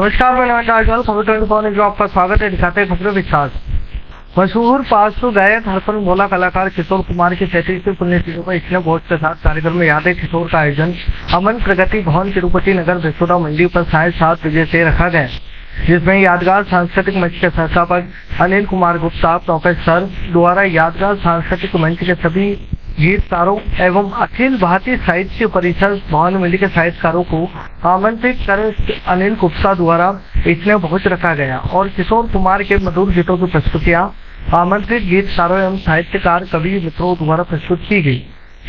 नमस्कार, मैं नवीन राजवाल खबर 24 जो आपका स्वागत है। दिखाते हैं खबरें विस्तार। मशहूर पार्श्व गायक हरपन भोला कलाकार किशोर कुमार की 33वीं पुण्यतिथि पर इसने भोज के साथ कार्यक्रम में यादें किशोर का आयोजन अमन प्रगति भवन तिरुपति नगर बेसुरा मंडी पर साढ़े 7 बजे से रखा गया, जिसमें यादगार सांस्कृतिक मंच के संस्थापक अनिल कुमार गुप्ता प्रोफेसर द्वारा यादगार सांस्कृतिक मंच के सभी गीतकारों एवं अखिल भारतीय साहित्य परिषद भवन मंडी के साहित्यकारों को आमंत्रित कर अनिल गुप्ता द्वारा इसमें भोज रखा गया और किशोर कुमार के मधुर गीतों की प्रस्तुतियां आमंत्रित गीतकारों एवं साहित्यकार कवि मित्रों द्वारा प्रस्तुत की गई।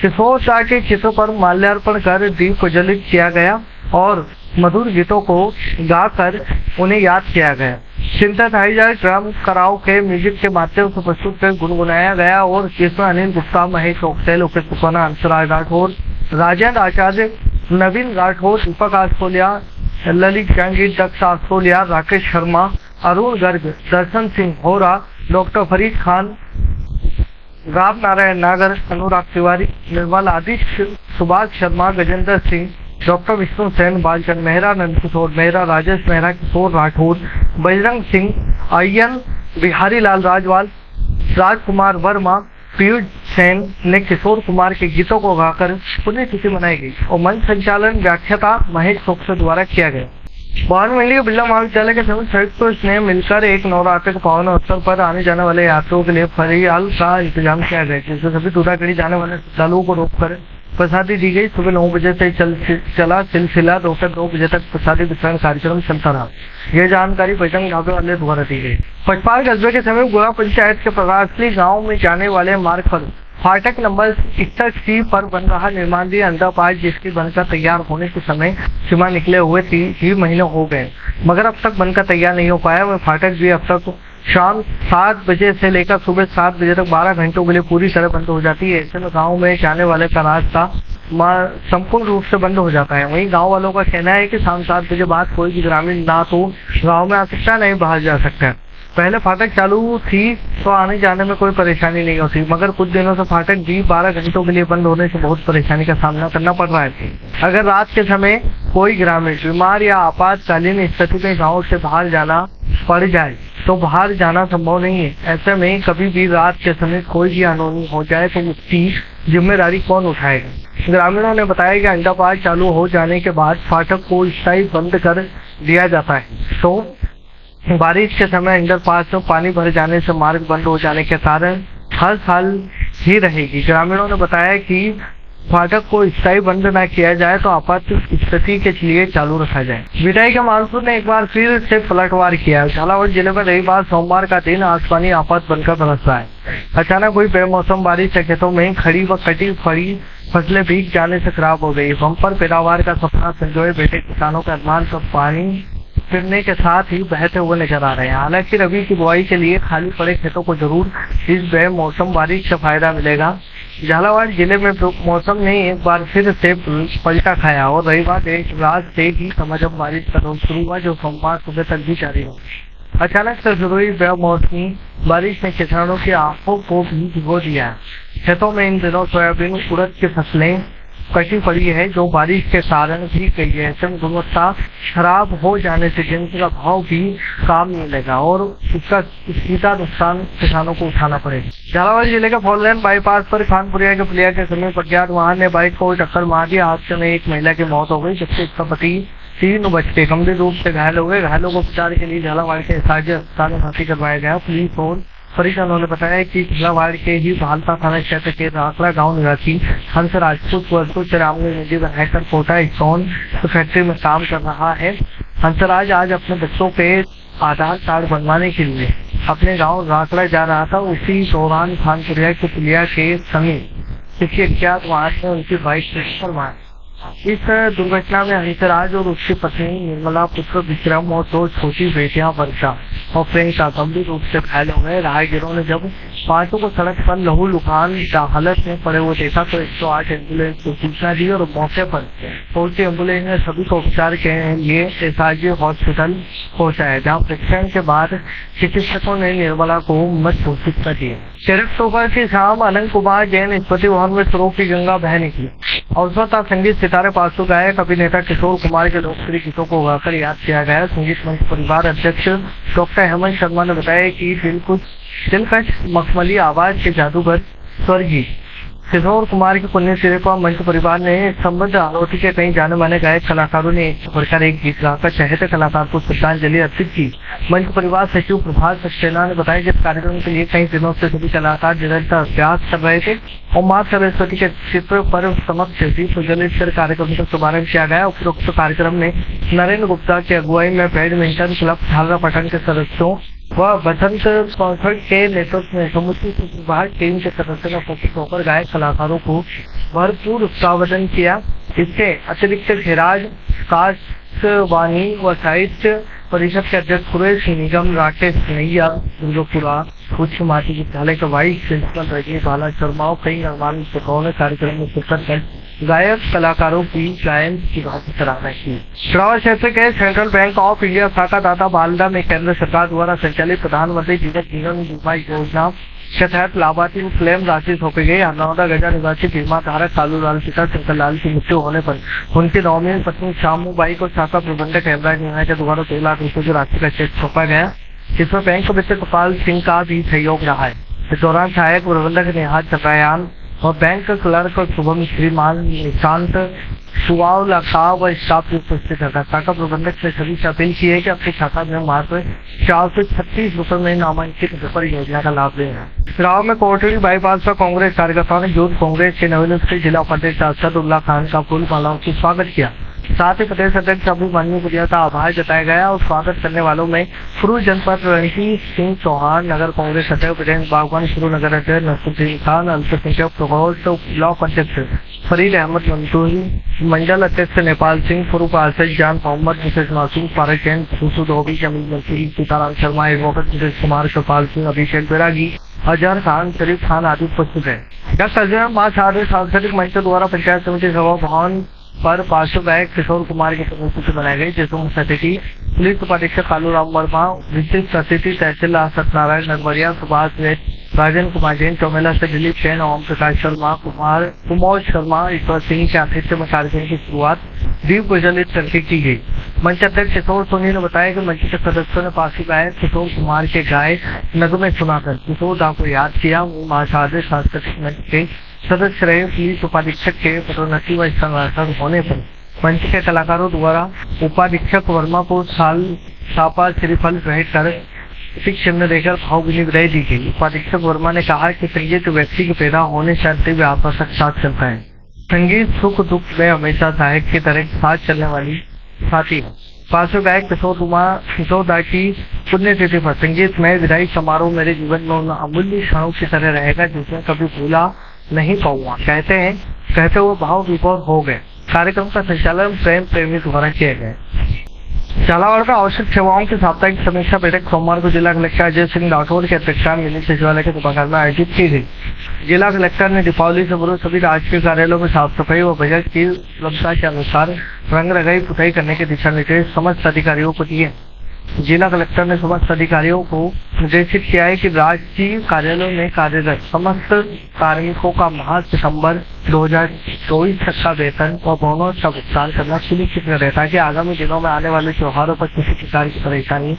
किशोर शाह के चित्र पर माल्यार्पण कर दीप प्रज्वलित किया गया और मधुर गीतों को गाकर उन्हें याद किया गया। सिंथेसाइजर ड्रम कराओ के म्यूजिक के माध्यम से प्रस्तुत कर गुनगुनाया गया और जिसमें अनिल गुप्ता, महेश ओक्सेल, उपेश सुखाना, हंसराज राठौर, राजेंद्र आचार्य, नवीन राठौर, दीपक आसोलिया, ललित जहांगीर, दक्ष आसोलिया, राकेश शर्मा, अरुण गर्ग, दर्शन सिंह होरा, डॉक्टर फरीद खान, राम नारायण नागर, अनुराग तिवारी, निर्मल आदित्य, सुभाष शर्मा, गजेंद्र सिंह, डॉक्टर विष्णु सेन, बालचंद मेहरा, नंदकिशोर मेहरा, राजेश मेहरा, किशोर राठौर, बजरंग सिंह, अय्यन, बिहारी लाल राजवाल, राजकुमार वर्मा, पीयूष सेन ने किशोर कुमार के गीतों को गाकर पुण्यतिथि मनाई गई और मंच संचालन व्याख्याता महेश ओक्सेल द्वारा किया गया। भवन मंडी के बिरला महाविद्यालय के सभी संयुक्त ने मिलकर एक नवरात्र के पावन अवसर पर आने जाने वाले यात्रियों के लिए फरियाल का इंतजाम किया गया, जिससे सभी दूरागढ़ी जाने वाले श्रद्धालुओं को रोककर प्रसादी दी गई। सुबह 9 बजे से चला सिलसिला दोपहर 2 बजे तक प्रसादी वितरण कार्यक्रम चलता रहा। यह जानकारी बजरंग ढाबे वाले द्वारा दी गई। पचपाल कस्बे के समीप गोला पंचायत के प्रवासी गांव में जाने वाले मार्ग पर फाटक नंबर 61C पर बन रहा निर्माणीय अंडरपास, जिसकी बनकर तैयार होने के समय सीमा निकले हुए 3 महीने हो गए, मगर अब तक बनकर तैयार नहीं हो पाया। वह फाटक भी अब तक शाम 7 बजे से लेकर सुबह 7 बजे तक 12 घंटों के लिए पूरी तरह बंद हो जाती है। ऐसे में गाँव में जाने वाले का रास्ता संपूर्ण रूप से बंद हो जाता है। वहीं गाँव वालों का कहना है कि शाम 7 बजे बाद कोई भी ग्रामीण ना तो गाँव में आ सकता नहीं बाहर जा सकता है। पहले फाटक चालू थी तो आने जाने में कोई परेशानी नहीं होती, मगर कुछ दिनों से फाटक भी 12 घंटों के लिए बंद होने से बहुत परेशानी का सामना करना पड़ रहा है। अगर रात के समय कोई ग्रामीण बीमार या आपातकालीन स्थिति में गाँव से बाहर जाना पड़ जाए तो बाहर जाना संभव नहीं है। ऐसे में कभी भी रात के समय कोई भी अनहोनी हो जाए तो उसकी जिम्मेदारी कौन उठाएगा। ग्रामीणों ने बताया कि अंडरपास चालू हो जाने के बाद फाटक को स्थायी बंद कर दिया जाता है, तो बारिश के समय अंडरपास में पानी भर जाने से मार्ग बंद हो जाने के कारण हर साल ही रहेगी। ग्रामीणों ने बताया कि फाटक को स्थायी बंद न किया जाए तो आपात स्थिति के लिए चालू रखा जाए। विधायक मानसून ने एक बार फिर से पलटवार किया। झालावाड़ जिले में रही बार सोमवार का दिन आसमानी आफत बनकर बरस रहा है। अचानक हुई बेमौसम बारिश से खेतों में खड़ी व कटी फड़ी फसलें भीग जाने से खराब हो गई। बम्पर पैदावार का सपना संजोए बैठे किसानों का अरमान का पानी फिरने के साथ ही बहते हुए नजर आ रहे हैं। हालांकि रबी की बुआई के लिए खाली पड़े खेतों को जरूर इस बेमौसम बारिश से फायदा मिलेगा। झालावाड़ जिले में मौसम ने एक बार फिर से पलटा खाया और रविवार देर रात से ही समझम बारिश का दौर शुरू हुआ, जो सोमवार सुबह तक भी जारी हो। अचानक से शुरू हुई बेमौसमी बारिश ने किसानों की आंखों को भी भिगो दिया। खेतों में इन दिनों सोयाबीन, उड़द की फसलें कटी पड़ी है, जो बारिश के कारण भीग गई है। ऐसे में गुणवत्ता खराब हो जाने से जिनका भाव भी काम नहीं लगा और इसका सीधा नुकसान किसानों को उठाना पड़ेगा। झालावाड़ जिले के फोरलेन बाईपास पर खानपुरिया के पुलिया के समीप अज्ञात वाहन ने बाइक को टक्कर मार दी। हादसे में एक महिला की मौत हो गई, जबकि उसका पति 3 बच्चे गंभीर रूप से घायल हो गए। घायलों को उपचार के लिए झालावाड़ के साझा अस्पताल में भर्ती करवाया गया। पुलिस और परिजनों ने बताया कि झालावाड़ के ही भालता थाना क्षेत्र के राकड़ा गांव निवासी हंस राजपूत वर्षों से रामगढ़ नदी बनाकर कोटा स्टोन फैक्ट्री में काम कर रहा है। हंसराज आज अपने बच्चों के आधार कार्ड बनवाने के लिए अपने गांव राकड़ा जा रहा था। उसी दौरान खानपुरिया के पुलिया के समीप किसी अज्ञात वाहन ने उनकी बाइक टक्कर मार। इस दुर्घटना में हंसराज और उसकी पत्नी निर्मला, पुत्र विक्रम और 2 छोटी बेटियां वर्षा और प्रियंका गंभीर रूप से घायल हो गए। राहगीरों ने जब पांचों को सड़क पर लहूलुहान हालत में पड़े हुए देखा तो 108 एम्बुलेंस को सूचना दी और मौके पर पहुंची एम्बुलेंस ने सभी को उपचार के लिए एसआरजी हॉस्पिटल पहुंचाया, जहां परीक्षण के बाद चिकित्सकों ने निर्मला को मृत घोषित कर दिया। 13 अक्टूबर की शाम अनंत कुमार जैन स्मृति भवन में स्वरूप की गंगा बह निकली। अवसर था संगीत सितारे पार्श्व गायक अभिनेता किशोर कुमार के लोकप्रिय गीतों को गाकर याद किया गया। संगीत मंच परिवार अध्यक्ष डॉक्टर हेमंत शर्मा ने बताया कि दिलकश मखमली आवाज के जादूगर स्वर्गीय किशोर कुमार की पुण्यतिथि पर मंच परिवार ने संबद्ध आरोपी के कई जाने माने गायक कलाकारों ने एक बढ़कर एक गीत गाकर चहेते कलाकार को श्रद्धांजलि अर्पित की। मंच परिवार सचिव प्रभात सक्सेना ने बताया कि इस कार्यक्रम के लिए कई दिनों से सभी कलाकार निरंतर अभ्यास कर रहे थे और मां सरस्वती के चित्र पर समक्ष दीप प्रज्वलित कर कार्यक्रम का शुभारंभ किया गया। उपरोक्त कार्यक्रम में नरेंद्र गुप्ता की अगुवाई में बैडमिंटन क्लब झालरापाटन के सदस्यों व बसंत कॉन्सर्ट के नेतृत्व में समुचित विभाग टीम के सदस्यों ने उपस्थित होकर गायक कलाकारों को भरपूर स्वागत किया। इसके अतिरिक्त खिराज काशवानी व साहित्य परिषद के अध्यक्ष सुरेश निगम, राकेश नैया, दुर्गापुरा उच्च माध्यमिक विद्यालय के वाइस प्रिंसिपल रजनीश बाला शर्मा और कई गणमान्य शिक्षकों ने कार्यक्रम में शिरकत कर गायक कलाकारों की गायन की भावी सराहना की। श्रावण क्षेत्र के सेंट्रल बैंक ऑफ इंडिया शाखा दाता बालदा में केंद्र सरकार द्वारा संचालित प्रधानमंत्री जीवन बीमा योजना के तहत लाभार्थी को क्लेम राशि सौंपी गई। नौदा गजा निवासी बीमा धारक कालूलाल पिता शंकर लाल की मृत्यु होने पर उनकी नौवीं पत्नी शामूबाई को शाखा प्रबंधक हेमराज न्याय के द्वारा 2 लाख रुपए की राशि का चेक सौंपा गया, जिसमें बैंक वित्त गोपाल सिंह का भी सहयोग रहा है। इस दौरान सहायक प्रबंधक नेहा चतरायान और बैंक क्लर्क शुभम श्रीमान निशांत सुवावला व स्टाफ भी उपस्थित था। शाखा प्रबंधक ने सभी से अपील की है कि अपनी शाखा में मात्र 436 रुपए में नामांकित होकर योजना का लाभ लें। चुनाव में कोटड़ी बाईपास पर कांग्रेस कार्यकर्ताओं ने यूथ कांग्रेस के नवनियुक्त जिला उपाध्यक्ष असदुल्ला खान का फूल मालाओं से स्वागत किया। साथ ही प्रदेश अध्यक्ष अभिमन्यु गुड़िया का आभार जताया गया और स्वागत करने वालों में पूर्व जनपद रणजीत सिंह चौहान, नगर कांग्रेस अध्यक्ष वीरेंद्र बागवान, शुरू नगर अध्यक्ष नसरुद्दीन खान, अल्पसंख्यक प्रकोष्ठ ब्लॉक अध्यक्ष फरीद अहमद मंसूरी, मंडल अध्यक्ष नेपाल सिंह, पूर्व पार्षद जान मोहम्मद, मिसेज मासूम, फारूक जैन, सुसु धोबी, जमील मंसूरी, सीताराम शर्मा, एडवोकेट सुरेश कुमार, कृपाल सिंह, अभिषेक बैरागी, अजहर खान, शरीफ खान आदि उपस्थित है। डॉक्टर मां शारदा सांस्कृतिक मंच द्वारा पंचायत समिति सभा भवन पर पार्श्व गायक किशोर कुमार की पुण्यतिथि बनाई गई, जिसमें मुख्य अतिथि पुलिस उपाधीक्षक कालूराम वर्मा, विशिष्ट अतिथि तहसीलदार सत्यनारायण नरवरिया, सुभाष सेठ, राजन कुमार जैन, चौमेला से दिलीप जैन, ओम प्रकाश शर्मा, कुमार शर्मा, ईश्वर सिंह के आतिथ्य में कार्यक्रम की शुरुआत दीप प्रज्वलित करके की गई। मंच अध्यक्ष किशोर सोनी ने बताया कि मंच के सदस्यों ने पार्श्व गायक किशोर कुमार के गाए नगमे सुनाकर किशोर दा को याद किया। मां शारदा सांस्कृतिक मंच के सदस्य रहे पुलिस उपाधीक्षक के पदोन्नति व स्थानांतरण होने पर मंच के कलाकारों द्वारा उपाधीक्षक वर्मा को सापा श्रीफल भेंट कर चिन्ह देकर भावभीनी विदाई दी गई। उपाधीक्षक वर्मा ने कहा कि संगीत व्यक्ति के पैदा होने से अंतिम व्यापक तक साथ चलता है। संगीत सुख दुख में हमेशा सहायक की तरह साथ चलने वाली साथी है। पार्श्व गायक किशोर दा की पुण्यतिथि पर संगीत में विदाई समारोह मेरे जीवन में उन अमूल्य क्षणों की तरह रहेगा जिसमें कभी भूला नहीं पाऊंगा, कहते हुए भाव विभोर हो गए। कार्यक्रम का संचालन प्रेम प्रेमी द्वारा किया गया। झालावाड़ में आवश्यक सेवाओं की साप्ताहिक समीक्षा बैठक सोमवार को जिला कलेक्टर अजय सिंह राठौर के अध्यक्षता में मिली सचिवालय के सभागार में आयोजित की गई। जिला कलेक्टर ने दीपावली से पूर्व सभी राजकीय कार्यालयों में साफ सफाई व बजट की उपलब्धता के अनुसार रंग रंगाई पुताई करने के दिशा निर्देश समस्त अधिकारियों को दिए। जिला कलेक्टर ने समस्त अधिकारियों को निर्देशित किया है कि राजकीय कार्यालयों में कार्यरत समस्त कार्मिकों का माह सितंबर 2024 तक का वेतन और बोनस का भुगतान करना सुनिश्चित करें ताकि आगामी दिनों में आने वाले त्योहारों पर किसी प्रकार की परेशानी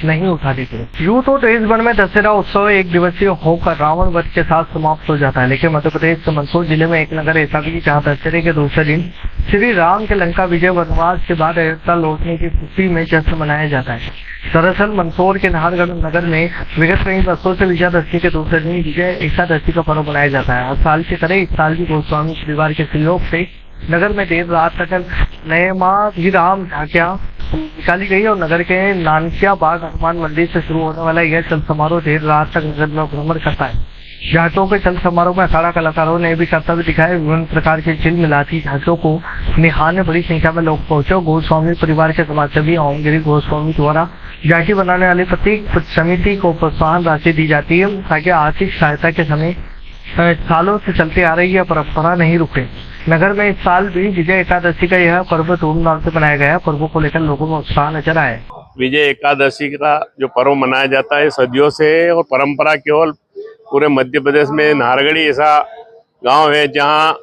नहीं उठानी पड़े। यूं तो देश भर में दशहरा उत्सव एक दिवसीय होकर रावण वध के साथ समाप्त हो जाता है, लेकिन मध्य प्रदेश के मंदसौर जिले में एक नगर ऐसा भी जहाँ दशहरे के दूसरे दिन श्री राम के लंका विजय वनवास के बाद अयोध्या लौटने की खुशी में जश्न मनाया जाता है। दरअसल मंदसौर के नाहरगढ़ नगर में विगत कई वर्षों से विजयादशमी के दूसरे दिन विजय एकादशी का पर्व मनाया जाता है। हर साल की तरह इस साल भी गोस्वामी परिवार के सहयोग से नगर में देर रात तक नए माँ राम झांकियां निकाली गई और नगर के नानकिया बाग हनुमान मंदिर से शुरू होने वाला यह चल समारोह देर रात तक नगर में भ्रमण करता है। झांकियों के चल समारोह में अखाड़ा कलाकारों ने भी कर्तव्य दिखाए। विभिन्न प्रकार के चिल मिलाती झांकियों को निहारने बड़ी संख्या में लोग पहुंचे। गोस्वामी परिवार के समाजसेवी ओमगिरी गोस्वामी द्वारा झांकी बनाने वाली प्रत्येक समिति को प्रोत्साहन राशि दी जाती है ताकि आर्थिक सहायता के समय सालों से चलती आ रही यह परंपरा नहीं रुके। नगर में इस साल भी विजय एकादशी का यह पर्व धूमधाम से मनाया गया। पर्व को लेकर लोगों में उत्साह नजर आया। विजय एकादशी का जो पर्व मनाया जाता है सदियों से है और परंपरा केवल पूरे मध्य प्रदेश में नाहरगढ़ी ऐसा गांव है जहां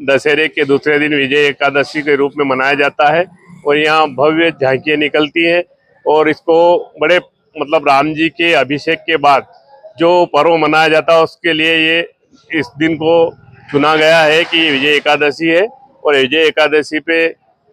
दशहरे के दूसरे दिन विजय एकादशी के रूप में मनाया जाता है और यहाँ भव्य झांकियां निकलती हैं और इसको बड़े मतलब राम जी के अभिषेक के बाद जो पर्व मनाया जाता है उसके लिए ये इस दिन को चुना गया है कि विजय एकादशी है और विजय एकादशी पे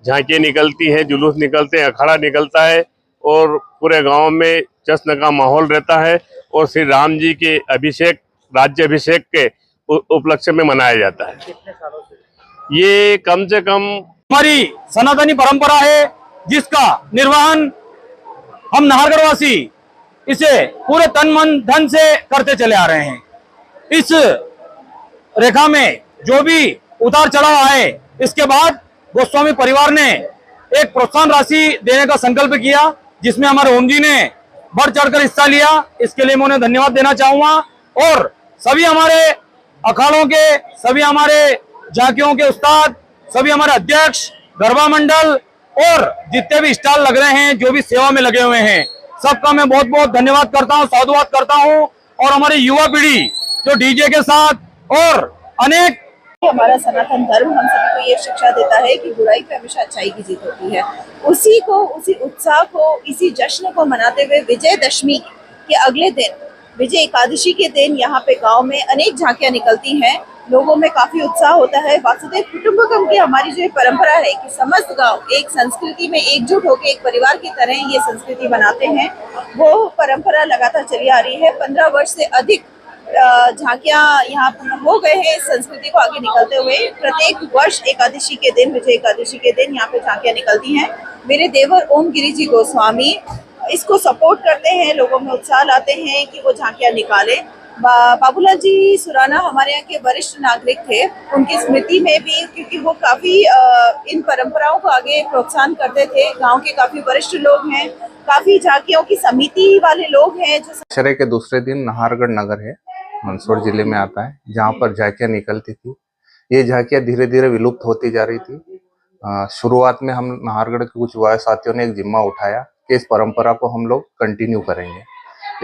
झांकियां निकलती हैं, जुलूस निकलते हैं, अखाड़ा निकलता है और पूरे गांव में जश्न का माहौल रहता है और श्री राम जी के अभिषेक राज्य अभिषेक के उपलक्ष्य में मनाया जाता है। कितने सालों से ये कम से कम हमारी सनातनी परंपरा है जिसका निर्वहन हम नाहरगढ़ वासी इसे पूरे तन मन धन से करते चले आ रहे हैं। इस रेखा में जो भी उतार चढ़ाव आए इसके बाद गोस्वामी परिवार ने एक प्रोत्साहन राशि देने का संकल्प किया जिसमें हमारे ओम जी ने बढ़ चढ़कर हिस्सा लिया। इसके लिए मैं उन्हें धन्यवाद देना चाहूंगा और सभी हमारे अखाड़ों के, सभी हमारे झांकियों के उस्ताद, सभी हमारे अध्यक्ष, गरबा मंडल और जितने भी स्टॉल लग रहे हैं, जो भी सेवा में लगे हुए हैं, सबका मैं बहुत बहुत धन्यवाद करता हूं, साधुवाद करता हूं। और हमारी युवा पीढ़ी जो डीजे के साथ और अनेक हमारा सनातन धर्म हम सभी को ये शिक्षा देता है कि बुराई पे हमेशा अच्छाई की जीत होती है। उसी उत्साह को, इसी जश्न को मनाते हुए विजयदशमी के अगले दिन, विजय एकादशी के दिन यहाँ पे गांव में अनेक झांकियां निकलती हैं। लोगों में काफी उत्साह होता है। वासुदेव कुटुंबकम की हमारी जो परंपरा है कि समस्त गांव एक संस्कृति में एकजुट होकर एक परिवार की तरह ये संस्कृति बनाते हैं, वो परंपरा लगातार चली आ रही है। 15 वर्ष से अधिक झांकियां यहाँ हो गए हैं इस संस्कृति को आगे निकलते हुए। प्रत्येक वर्ष एकादशी के दिन, विजय एकादशी के दिन यहाँ पे झांकियां निकलती हैं। मेरे देवर ओम गिरी जी गोस्वामी इसको सपोर्ट करते हैं, लोगों में उत्साह लाते हैं कि वो झांकियां निकालें। बाबूलाल जी सुराना हमारे यहाँ के वरिष्ठ नागरिक थे, उनकी स्मृति में भी, क्योंकि वो काफी इन परंपराओं को आगे प्रोत्साहन करते थे। गांव के काफी वरिष्ठ लोग हैं, काफी झांकियों की समिति वाले लोग हैं। जो दशहरे के दूसरे दिन नाहरगढ़ नगर है, मंदसौर जिले में आता है, जहाँ पर झांकियां निकलती थी। ये झांकियां धीरे धीरे विलुप्त होती जा रही थी। शुरुआत में हम नाहरगढ़ के कुछ युवा साथियों ने एक जिम्मा उठाया कि इस परंपरा को हम लोग कंटिन्यू करेंगे।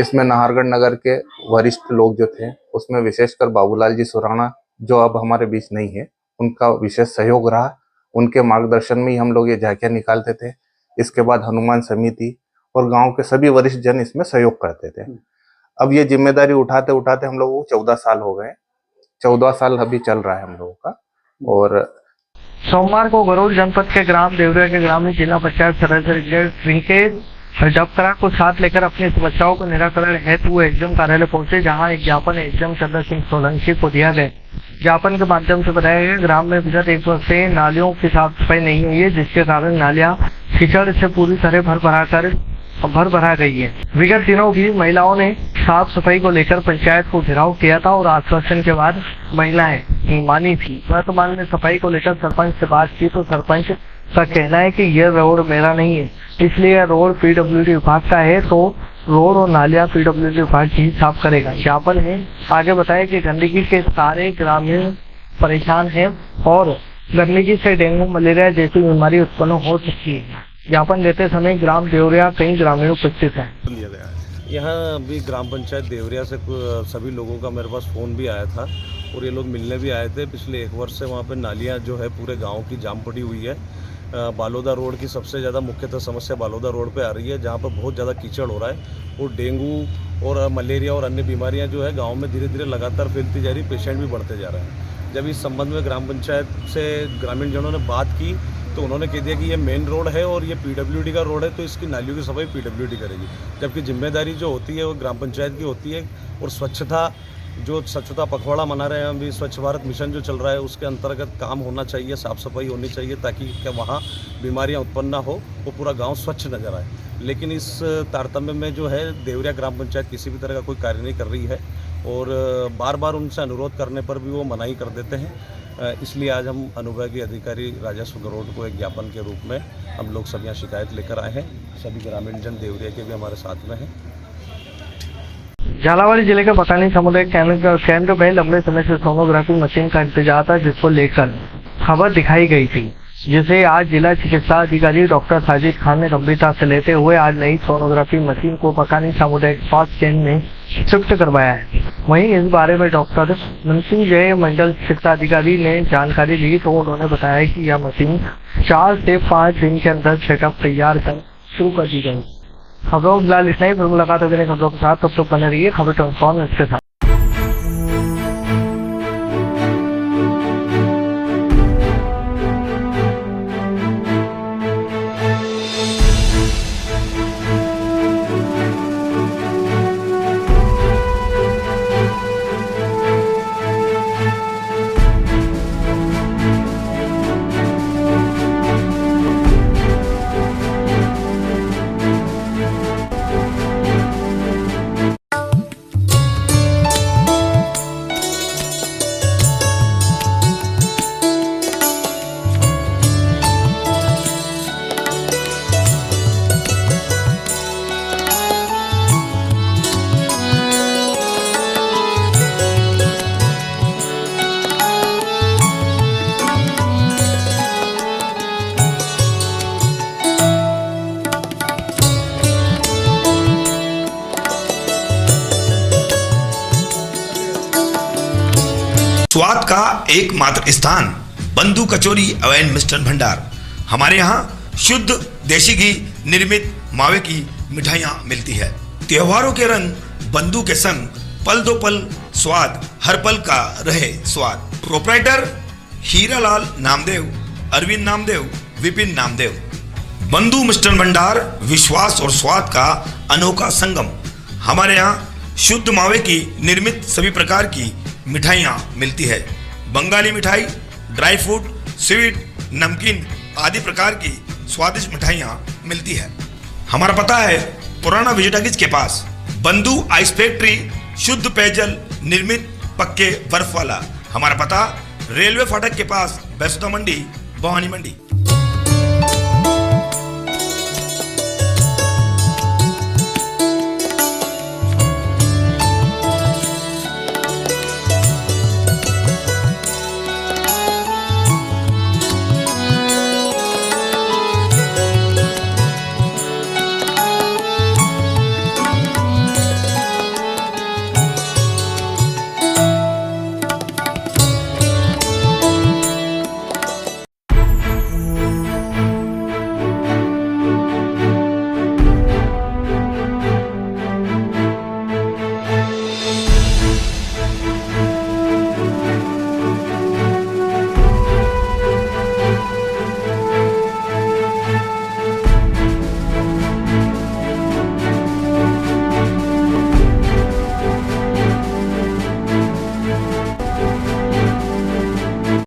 इसमें नाहरगढ़ नगर के वरिष्ठ लोग जो थे, उसमें विशेषकर बाबूलाल जी सुराना जो अब हमारे बीच नहीं है, उनका विशेष सहयोग रहा। उनके मार्गदर्शन में ही हम लोग ये झांकियां निकालते थे। इसके बाद हनुमान समिति और गांव के सभी वरिष्ठ जन इसमें सहयोग करते थे। अब ये जिम्मेदारी उठाते उठाते हम लोगों को 14 साल हो गए। 14 साल अभी चल रहा है हम लोगों का। और सोमवार को गरुड़ जनपद के ग्राम देवरिया के ग्राम में जिला पंचायत सदस्य डबकरा को साथ लेकर अपनी समस्याओं को निराकरण हेतु वो एसडीएम कार्यालय पहुंचे, जहां एक ज्ञापन एसडीएम चंद्र सिंह सोलंकी को दिया गया। ज्ञापन के माध्यम से बताया गया ग्राम में विगत 1 वर्ष से नालियों की साफ सफाई नहीं हुई है, जिसके कारण नालियां कीचड़ से पूरी तरह भर भरा गई है। विगत दिनों भी महिलाओं ने साफ सफाई को लेकर पंचायत को घेराव किया था और आश्वासन के बाद महिलाएं मानी थी। वर्तमान में सफाई को लेकर सरपंच से बात की तो सरपंच का कहना है कि यह रोड मेरा नहीं है, इसलिए रोड पीडब्ल्यूडी विभाग का है, तो रोड और नालियां पीडब्ल्यूडी विभाग ही साफ करेगा। ज्ञापन है आगे बताया कि गंदगी के सारे ग्रामीण परेशान हैं और गंदगी से डेंगू, मलेरिया जैसी बीमारी उत्पन्न हो सकती है। ज्ञापन देते समय ग्राम देवरिया कई ग्रामीण उपस्थित हैं। यहाँ अभी ग्राम पंचायत देवरिया से सभी लोगों का मेरे पास फ़ोन भी आया था और ये लोग मिलने भी आए थे। पिछले 1 वर्ष से वहाँ पे नालियाँ जो है पूरे गांव की जाम पड़ी हुई है। बालोदा रोड की सबसे ज़्यादा मुख्यतः समस्या बालोदा रोड पे आ रही है, जहाँ पर बहुत ज़्यादा कीचड़ हो रहा है और डेंगू और मलेरिया और अन्य बीमारियाँ जो है गाँव में धीरे धीरे लगातार फैलती जा रही, पेशेंट भी बढ़ते जा रहे हैं। जब इस संबंध में ग्राम पंचायत से ग्रामीण जनों ने बात की तो उन्होंने कह दिया कि ये मेन रोड है और ये पीडब्ल्यूडी का रोड है, तो इसकी नालियों की सफाई पीडब्ल्यूडी करेगी, जबकि जिम्मेदारी जो होती है वो ग्राम पंचायत की होती है। और स्वच्छता पखवाड़ा मना रहे हैं अभी, स्वच्छ भारत मिशन जो चल रहा है उसके अंतर्गत काम होना चाहिए, साफ़ सफाई होनी चाहिए ताकि वहाँ बीमारियाँ उत्पन्न ना हो, वो पूरा गाँव स्वच्छ नजर आए। लेकिन इस तारतम्य में जो है देवरिया ग्राम पंचायत किसी भी तरह का कोई कार्य नहीं कर रही है और बार बार उनसे अनुरोध करने पर भी वो मनाही कर देते हैं। इसलिए आज हम अनुविभागीय अधिकारी राजस्व गरोड को एक ज्ञापन के रूप में हम लोग सब यहाँ शिकायत लेकर आए हैं। सभी ग्रामीण जन देवरिया के भी हमारे साथ में हैं। झालावाड़ जिले के बकानी सामुदायिक केंद्र में लंबे समय से सोनोग्राफी मशीन का इंतजार था, जिसको लेकर खबर दिखाई गई थी, जिसे आज जिला चिकित्सा अधिकारी डॉक्टर साजिद खान ने गंभीरता से लेते हुए आज नई सोनोग्राफी मशीन को बकानी सामुदायिक स्वास्थ्य केंद्र में शिफ्ट करवाया है। वहीं इस बारे में डॉक्टर मृत्युंजय मंडल चिकित्सा अधिकारी ने जानकारी दी तो उन्होंने बताया कि यह मशीन 4 से 5 दिन के अंदर सेटअप तैयार कर शुरू कर दी गई। खबरों फिलहाल इतना ही। फिर मुलाकात अगले खबरों के साथ, तब तक बने रहिए खबर 24 के साथ। स्वाद का एकमात्र स्थान बंधु कचौरी एवं मिष्ठान भंडार। हमारे यहाँ शुद्ध देशी घी निर्मित मावे की मिठाइयाँ मिलती है। त्योहारों के रंग बंधु के संग पल दो पल स्वाद, हर पल का रहे स्वाद। प्रोप्राइटर हीरालाल नामदेव, अरविंद नामदेव, विपिन नामदेव। बंधु मिष्ठान भंडार विश्वास और स्वाद का अनोखा संगम। हमारे यहाँ शुद्ध मावे की निर्मित सभी प्रकार की मिठाइयाँ मिलती है। बंगाली मिठाई, ड्राई फ्रूट, स्वीट, नमकीन आदि प्रकार की स्वादिष्ट मिठाइयाँ मिलती है। हमारा पता है पुराना विजयटागिज के पास। बंधु आइस फैक्ट्री, शुद्ध पेयजल निर्मित पक्के बर्फ वाला। हमारा पता रेलवे फाटक के पास, बैसुदा मंडी, भवानी मंडी।